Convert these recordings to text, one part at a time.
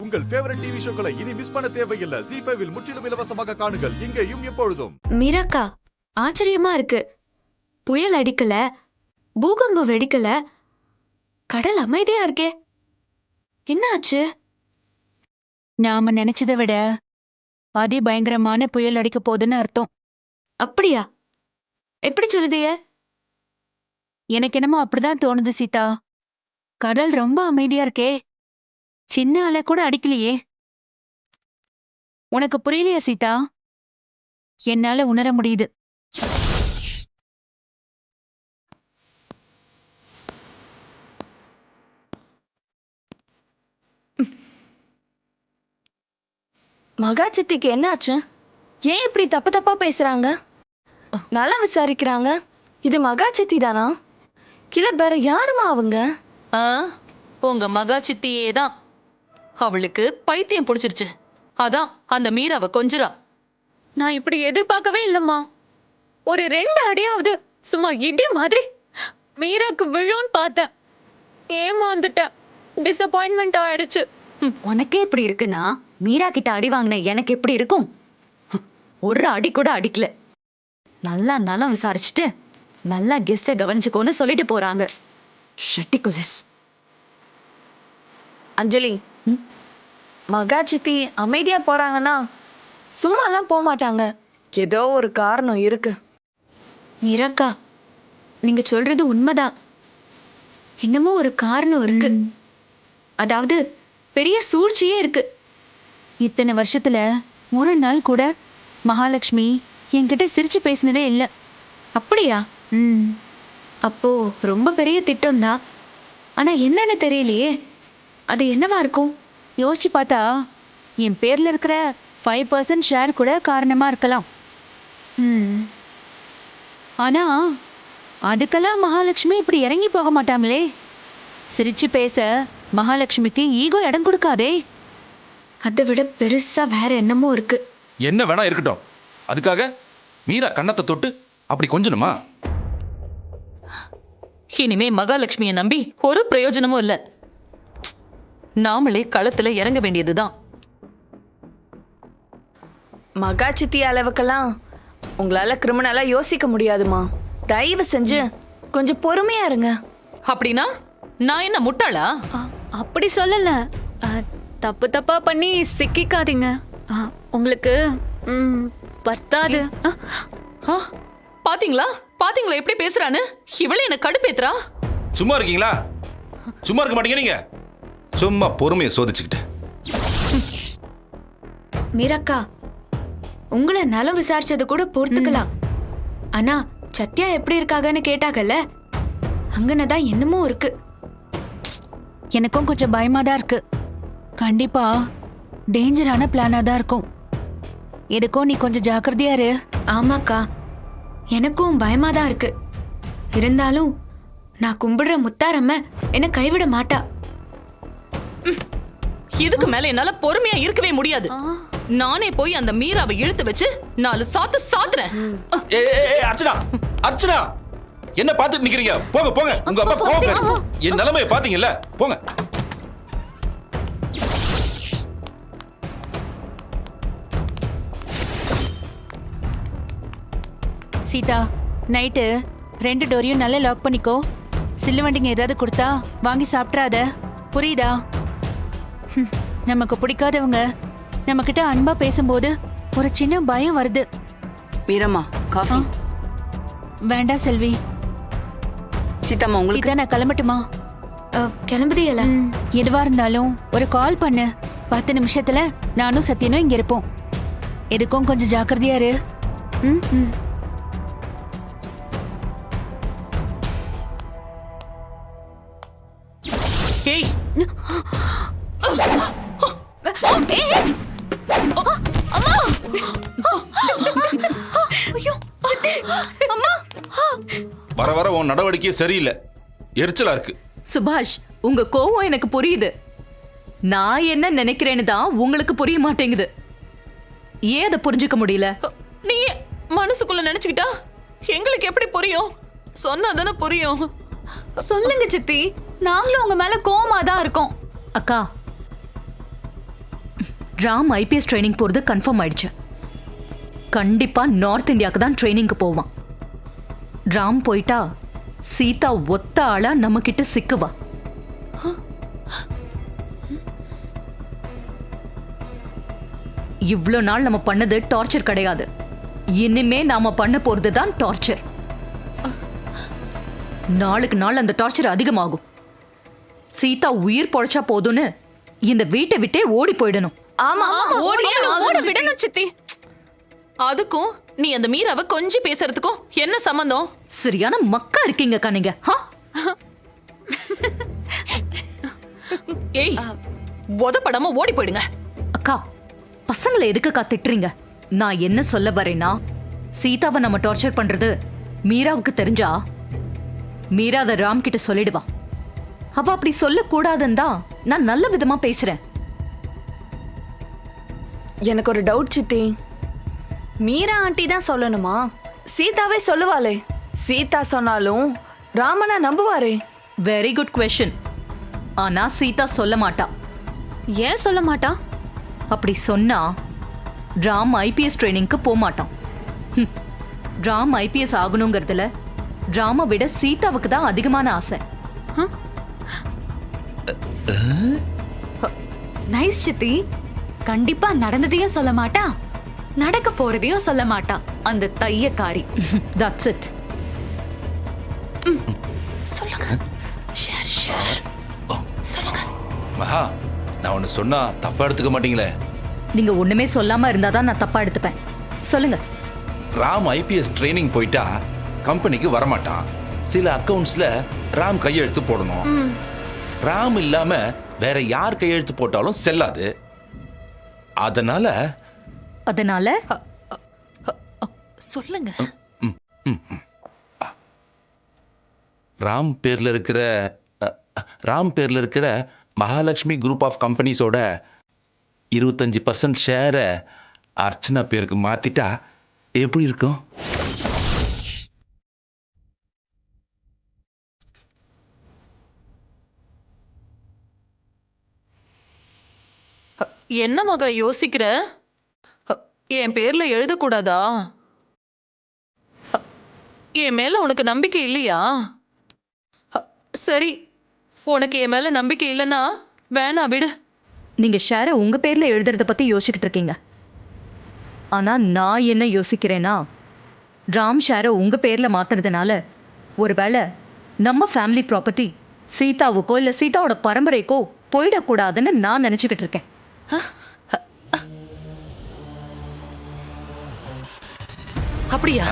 உங்கள் favourite TV ஷோக்களை இனி miss பண்ண தேவையில்லை. ZEE5 இல் முற்றிலும் இலவசமாக காணுங்கள், இங்கேயும் எப்பொழுதும். மீராக்கா, ஆச்சரியமா இருக்கு. புயல் அடிக்கல, பூகம்பம் வெடிக்கல, கடல் அமைதியா இருக்கே. என்ன ஆச்சு? நாம நினைச்சதை விட அதி பயங்கரமான புயல் அடிக்க போகுதுன்னு அர்த்தம். அப்படியா? எப்படி சொல்லுதிய? எனக்கு என்னமோ அப்படிதான் தோணுது சீதா. கடல் ரொம்ப அமைதியா இருக்கே, சின்ன அலை கூட அடிக்கலையே. உனக்கு புரியலையா சீதா? என்னால உணர முடியுது. மகா சித்திக்கு என்ன ஆச்சு? ஏன் இப்படி தப்பு தப்பா பேசுறாங்க? நல்லா விசாரிக்கிறாங்க. இது மகா சித்தி தானா? இல்ல வேற யாருமா அவங்க? உங்க மகா சித்தியே தான். அவளுக்கு பைத்தியம் பிடிச்சிருச்சு. அதான் அந்த மீராவை கொஞ்சரா. நான் இப்படி எதிர்பார்க்கவே இல்லம்மா. ஒரு 2 அடியாவது சும்மா இடி மாதிரி மீராக்கு விழுன்னு பார்த்தேன். ஏமாந்துட்டேன். டிசப்பாயின்மெண்ட் ஆயிடுச்சு. உனக்கே இப்படி இருக்குன்னா மீரா கிட்ட அடி வாங்கின எனக்கு எப்படி இருக்கும்? ஒரு அடி கூட அடிக்கல. நல்லா நலம் விசாரிச்சுட்டு நல்லா கெஸ்ட கவனிச்சுக்கோன்னு சொல்லிட்டு போறாங்க. ஷட்டிகுலஸ். அஞ்சலி, மகா சித்தி அமைதியா போறாங்கன்னா சும்மாலாம் போக மாட்டாங்க. ஏதோ ஒரு காரணம் இருக்கு. மீராக்கா, நீங்க சொல்றது உண்மைதான். என்னமோ ஒரு காரணம் இருக்கு. அதாவது பெரிய சூழ்ச்சியே இருக்கு. இத்தனை வருஷத்துல ஒரு நாள் கூட மகாலட்சுமி என்கிட்ட சிரிச்சு பேசினதே இல்ல. அப்படியா? அப்போ ரொம்ப பெரிய திட்டம் தான். ஆனா என்னன்னு தெரியலையே. அது என்னவா இருக்கும்? யோசிச்சு பார்த்தா என் பேர்ல இருக்கிற 5% ஷேர் கூட காரணமா இருக்கலாம். ஆனா அதுக்கெல்லாம் மகாலட்சுமி இப்படி இறங்கி போக மாட்டாங்களே. சிரிச்சு பேச மகாலட்சுமிக்கு ஈகோ இடம் கொடுக்காதே. அதை விட பெருசா வேற என்னமோ இருக்கு. என்ன வேணா இருக்கட்டும், அதுக்காக மீரா கண்ணத்தை தொட்டு அப்படி கொஞ்சணுமா? இனிமே மகாலட்சுமியை நம்பி ஒரு பிரயோஜனமும் இல்ல. நாமளே களத்துல இறங்க வேண்டியதுதான். மகா சித்தி அளவுக்கெல்லாம் உங்களால கிரிமினலா யோசிக்க முடியாதுமா. தயவு செஞ்சு கொஞ்சம் பொறுமையா இருங்க. அப்படின்னா நான் என்ன முட்டாளா? அப்படி சொல்லல. தப்பு தப்பா பண்ணி சிக்கிக்காதீங்க. உங்களுக்கு பத்தாது. பாத்தீங்களா பாத்தீங்களா எப்படி பேசுறான்னு? இவளே என்ன கடுப்பேத்துறா. சும்மா இருக்கீங்களா? சும்மா இருக்க மாட்டீங்க நீங்க. சும்மா பொறுமையை சோதிச்சுக்கிட்டு. மீராக்கா, உங்களை நலம் விசாரிச்சது கூட பொறுத்துக்கலாம். ஆனா சத்யா எப்படி இருக்காங்கன்னு கேட்டாங்கல்ல, அங்கனதான் என்னமோ இருக்கு. எனக்கும் கொஞ்சம் பயமா தான் இருக்கு. கண்டிப்பா டேஞ்சரான பிளானா தான் இருக்கும். எதுக்கும் நீ கொஞ்சம் ஜாக்கிரதையா இரு. ஆமாக்கா, எனக்கும் பயமா தான் இருக்கு. இருந்தாலும் நான் கும்பிடுற முத்தாரம்ம என்ன கைவிட மாட்டா. இதுக்கு மேல என்னால பொறுமையா இருக்கவே முடியாது. நானே போய் அந்த மீராவை இழுத்து வச்சு 4 சாத்து சாத்துறேன். அர்ச்சனா, அர்ச்சனா, என்ன பார்த்துட்டு நிக்கிறீங்க? போங்க போங்க, உங்க அப்பா போங்க. என் நிலைமையை பாத்தீங்கல்ல, போங்க. சீதா, நைட்டு 2 டோரையும் நல்லா லாக் பண்ணிக்கோ. சில்லு வண்டிங்க ஏதாவது கொடுத்தா வாங்கி சாப்பிட்றாத, புரியுதா? நமக்கு பிடிக்காதவங்க நம்ம கிட்ட அன்பா பேசும்போது ஒரு சின்ன பயம் வருது. மீரம்மா, காஃபி. வேண்டாம் செல்வி. சீதாம்மா, உங்களுக்கு. சீதா, நான் கிளம்பட்டுமா? கிளம்புதியல? எதுவா இருந்தாலும் ஒரு கால் பண்ணு. 10 நிமிஷத்துல நானும் சத்யனும் இங்க இருப்போம். எதுக்கும் கொஞ்சம் ஜாக்கிரதையா இரு. ஏய், வர வர உன் நடவடிக்கை சரியில்லை, எரிச்சலா இருக்கு. சுபாஷ், உங்க கோவம் எனக்கு புரியுது. நான் என்ன நினைக்கிறேன்னு தான் உங்களுக்கு புரிய மாட்டேங்குது. ஏன் அதை புரிஞ்சுக்க முடியல? நீ மனசுக்குள்ள நினைச்சுக்கிட்டா எங்களுக்கு எப்படி புரியும்? சொன்னாதானே புரியும். சொல்லுங்க சித்தி, நாங்களும் உங்க மேல கோவமா தான் இருக்கோம். அக்கா, ராம் ஐபிஎஸ் ட்ரைனிங் போறது கன்ஃபார்ம் ஆயிடுச்சு. கண்டிப்பா நார்த் இந்தியாவுக்கு தான் ட்ரைனிங்க்கு போவான். ராம் போயிட்டா சீதா ஒத்த ஆளா நம்ம கிட்ட சிக்குவா. இவ்ளோ நாள் நம்ம பண்ணது டார்ச்சர் கிடையாது. இனிமே நாம பண்ண போறது தான் டார்ச்சர். நாளுக்கு நாள் அந்த டார்ச்சர் அதிகமாகும். சீதா உயிர் பொழைச்சா போதும்னு இந்த வீட்டை விட்டே ஓடி போயிடணும். ஆமா ஓட விடணும் சித்தி. அதுக்கும் நீ அந்த மீராவை கொஞ்சம் பேசுறதுக்கும் என்ன சம்பந்தம்? சரியான மக்கா இருக்கீங்கக்கா நீங்க. ஏய், உதப்படாம ஓடி போயிடுங்க. அக்கா, பசங்களை எதுக்குக்கா திட்டுறீங்க? நான் என்ன சொல்ல வரேன்னா, சீதாவை நம்ம டார்ச்சர் பண்றது மீராவுக்கு தெரிஞ்சா மீரா அதை ராம் கிட்ட சொல்லிடுவா. அவ அப்படி சொல்லக்கூடாதுன்னு தான் நான் நல்ல விதமா பேசுறேன். எனக்கு ஒரு டவுட் சித்தி. மீரா ஆண்டி தான் சொல்லணுமா? சீதாவே சொல்லுவாளே. சீதா சொன்னாலும் ராமனா நம்புவாரே. Very good question. ஆனா சீதா சொல்ல மாட்டா. ஏன் சொல்ல மாட்டா? அப்படி சொன்னா ராம் ஐபிஎஸ் ட்ரைனிங்க்கு போக மாட்டான். ராம் ஐபிஎஸ் ஆகணுங்கிறதுல ராம விட சீதாவுக்கு தான் அதிகமான ஆசை. நைஸ் சித்தி. கண்டிப்பா நடந்ததையும் சொல்ல மாட்டா, நடக்க போறதையும் சொல்ல மாட்டா அந்த தையக்காரி. That's it. சொல்லுங்க. Share share. சொல்லுங்க. மகா, நான் ஒன்னு சொன்னா தப்பா எடுத்துக்க மாட்டீங்களே? நீங்க ஒண்ணுமே சொல்லாம இருந்தாதான் நான் தப்பா எடுத்துப்பேன். சொல்லுங்க. ராம் ஐபிஎஸ் ட்ரைனிங் போயிட்டா கம்பெனிக்கு வரமாட்டான். சில அக்கவுண்ட்ஸ்ல ராம் கையெழுத்து போடணும். ராம் இல்லாம வேற யார் கையெழுத்து போட்டாலும் செல்லாது. அதனால சொல்லுங்க. ராம் பேர்ல இருக்கிற மகாலட்சுமி குரூப் ஆஃப் கம்பெனிஸோட 25% ஷேரை அர்ச்சனா பேருக்கு மாத்திட்டா எப்படி இருக்கும்? என்ன மகா யோசிக்கிற? என் பேர்ல எழுதக்கூடாதா? என் மேல உனக்கு நம்பிக்கை இல்லையா? சரி, உனக்கு என் மேல நம்பிக்கை இல்லைன்னா வேணா விடு. நீங்க ஷேரை உங்க பேர்ல எழுதுறத பத்தி யோசிச்சுக்கிட்டு இருக்கீங்க. ஆனா நான் என்ன யோசிக்கிறேன்னா, ராம் ஷேரை உங்க பேர்ல மாத்துறதுனால ஒருவேளை நம்ம ஃபேமிலி ப்ராப்பர்ட்டி சீதாவுக்கோ இல்ல சீதாவோட பரம்பரைக்கோ போயிடக்கூடாதுன்னு நான் நினைச்சுக்கிட்டு இருக்கேன். அப்படியா?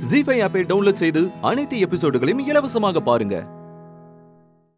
ஜீ5 ஆப்பை டவுன்லோட் செய்து அனைத்து எபிசோடுகளையும் இலவசமாக பாருங்க.